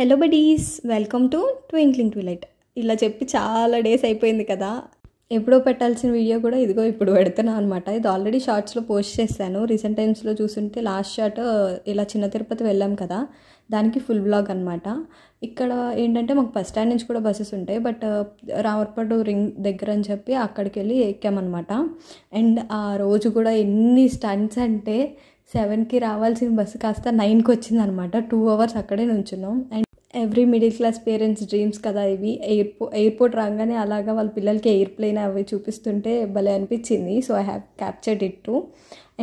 Hello buddies, welcome to twinkling twilight. ఇలా చెప్పి చాలా డేస్ అయిపోయింది కదా. ఎప్పుడో పెట్టాల్సిన వీడియో కూడా ఇదిగో ఇప్పుడు పెడుతున్నా అనమాట. ఇది ఆల్రెడీ షార్ట్స్లో పోస్ట్ చేశాను. రీసెంట్ టైమ్స్లో చూసుంటే లాస్ట్ షార్ట్ ఇలా చిన్న తిరుపతి వెళ్ళాం కదా, దానికి ఫుల్ బ్లాగ్ అనమాట. ఇక్కడ ఏంటంటే మాకు బస్ స్టాండ్ నుంచి కూడా బస్సెస్ ఉంటాయి, బట్ రామర్పడు రింగ్ దగ్గర అని చెప్పి అక్కడికి వెళ్ళి ఎక్కామన్నమాట. అండ్ ఆ రోజు కూడా ఎన్ని స్టంట్స్ అంటే 7కి రావాల్సిన బస్సు కాస్త 9కి వచ్చింది అనమాట. 2 hours అక్కడే నుంచున్నాం. And every middle class parents dreams కదా ఇవి. ఎయిర్పోర్ట్ రాగానే అలాగా వాళ్ళ పిల్లలకి ఎయిర్ప్లేన్ అవి చూపిస్తుంటే భలే అనిపించింది. So I have captured it to.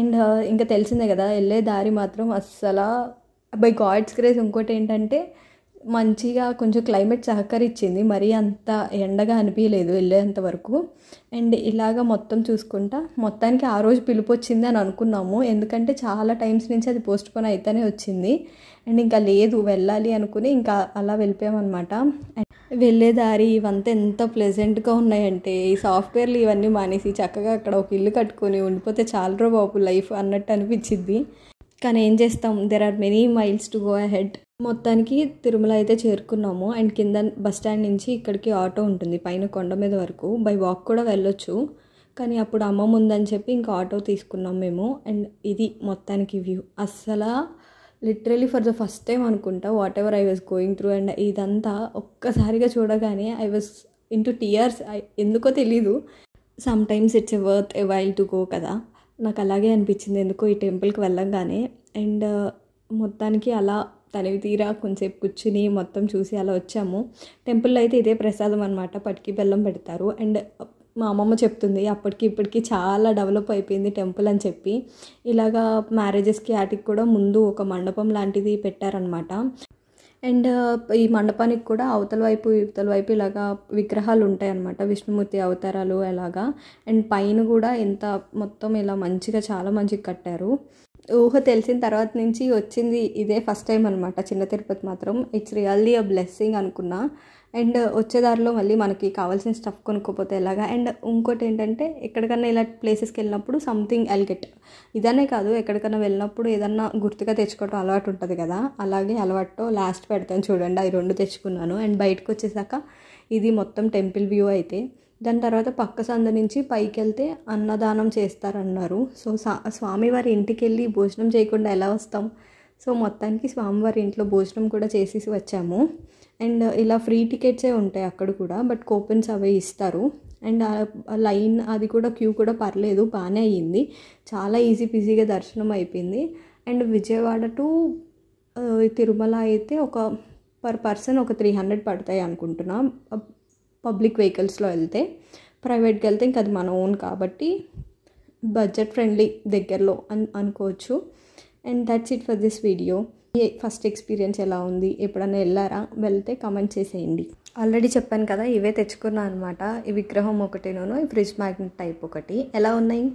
And ఇంకా తెలిసిందే కదా, వెళ్ళే దారి మాత్రం అస్సలు బై గాడ్స్ గ్రేస్. ఇంకోటి ఏంటంటే మంచిగా కొంచెం క్లైమేట్ సహకరించింది, మరీ అంత ఎండగా అనిపించలేదు వెళ్ళేంత వరకు. అండ్ ఇలాగ మొత్తం చూసుకుంటా మొత్తానికి ఆ రోజు పిలుపు వచ్చింది అని అనుకున్నాము, ఎందుకంటే చాలా టైమ్స్ నుంచి అది పోస్ట్ పోన్ అయితేనే వచ్చింది. అండ్ ఇంకా లేదు వెళ్ళాలి అనుకుని ఇంకా అలా వెళ్ళిపోయామన్నమాట. వెళ్ళే దారి ఇవంతా ఎంత ప్లెజెంట్గా ఉన్నాయంటే, ఈ సాఫ్ట్వేర్లు ఇవన్నీ మానేసి చక్కగా అక్కడ ఒక ఇల్లు కట్టుకొని ఉండిపోతే చాలరో బాబు లైఫ్ అన్నట్టు అనిపించింది. కానీ ఏం చేస్తాం, there are many miles to go ahead. మొత్తానికి తిరుమల అయితే చేరుకున్నాము. అండ్ కింద బస్ స్టాండ్ నుంచి ఇక్కడికి ఆటో ఉంటుంది పైన కొండ మీద వరకు. బై వాక్ కూడా వెళ్ళొచ్చు, కానీ అప్పుడు అమ్మ ముందని చెప్పి ఇంకా ఆటో తీసుకున్నాం మేము. అండ్ ఇది మొత్తానికి వ్యూ. అస్సలు literally for the first time అనుకుంటా whatever I was going through. And ఇదంతా ఒక్కసారిగా చూడగానే ఐ వాజ్ ఇంటూ టీయర్స్. ఎందుకో తెలీదు, sometimes it's a worth a while to go కదా, నాకు అలాగే అనిపించింది ఎందుకో ఈ టెంపుల్కి వెళ్ళంగానే. అండ్ మొత్తానికి అలా తనివి తీరా కొంచెంసేపు కూర్చుని మొత్తం చూసి అలా వచ్చాము. టెంపుల్లో అయితే ఇదే ప్రసాదం అనమాట, పటికి బెల్లం పెడతారు. అండ్ మా అమ్మమ్మ చెప్తుంది అప్పటికి ఇప్పటికి చాలా డెవలప్ అయిపోయింది టెంపుల్ అని చెప్పి. ఇలాగా మ్యారేజెస్కి వాటికి కూడా ముందు ఒక మండపం లాంటిది పెట్టారనమాట. అండ్ ఈ మండపానికి కూడా అవతల వైపు ఇవతల వైపు ఇలాగా విగ్రహాలు ఉంటాయి అన్నమాట, విష్ణుమూర్తి అవతారాలు ఎలాగా. అండ్ పైన కూడా ఎంత మొత్తం ఇలా మంచిగా చాలా మంచిగా కట్టారు. ఊహ తెలిసిన తర్వాత నుంచి వచ్చింది ఇదే ఫస్ట్ టైం అనమాట చిన్న తిరుపతి మాత్రం. ఇట్స్ రియల్లీ అ బ్లెస్సింగ్ అనుకున్నా. అండ్ వచ్చేదారిలో మళ్ళీ మనకి కావాల్సిన స్టఫ్ కొనుక్కోపోతే ఎలాగా. అండ్ ఇంకోటి ఏంటంటే ఎక్కడికన్నా ఇలా ప్లేసెస్కి వెళ్ళినప్పుడు సంథింగ్ ఐల్ గెట్. ఇదనే కాదు, ఎక్కడికన్నా వెళ్ళినప్పుడు ఏదన్నా గుర్తుగా తెచ్చుకోవటం అలవాటు ఉంటుంది కదా, అలాగే అలవాటుతో లాస్ట్ పెడతాను చూడండి, అవి 2 తెచ్చుకున్నాను. అండ్ బయటకు వచ్చేసాక ఇది మొత్తం టెంపుల్ వ్యూ అయితే. దాని తర్వాత పక్క సందు నుంచి పైకి వెళ్తే అన్నదానం చేస్తారన్నారు. సో స్వామివారి ఇంటికి వెళ్ళి భోజనం చేయకుండా ఎలా వస్తాం. సో మొత్తానికి స్వామివారి ఇంట్లో భోజనం కూడా చేసేసి వచ్చాము. అండ్ ఇలా ఫ్రీ టికెట్సే ఉంటాయి అక్కడ కూడా, బట్ కూపన్స్ అవే ఇస్తారు. అండ్ లైన్ అది కూడా క్యూ కూడా పర్లేదు, బాగానే అయ్యింది. చాలా ఈజీ పీజీగా దర్శనం అయిపోయింది. అండ్ విజయవాడ టు తిరుమల అయితే ఒక పర్ పర్సన్ ఒక 300 పడతాయి అనుకుంటున్నా, పబ్లిక్ వెహికల్స్లో వెళ్తే. ప్రైవేట్కి వెళ్తే ఇంకా అది మన ఓన్ కాబట్టి బడ్జెట్ ఫ్రెండ్లీ దగ్గరలో అనుకోవచ్చు. And that's it for this video. First experience ఎలా ఉంది, ఎప్పుడన్నా వెళ్ళారా, వెళ్తే కమెంట్ చేసేయండి. ఆల్రెడీ చెప్పాను కదా, ఇవే తెచ్చుకున్నాను అనమాట. ఈ విగ్రహం ఒకటేనో, ఈ ఫ్రిడ్జ్ మ్యాగ్నెట్ టైప్ ఒకటి. ఎలా ఉన్నాయి?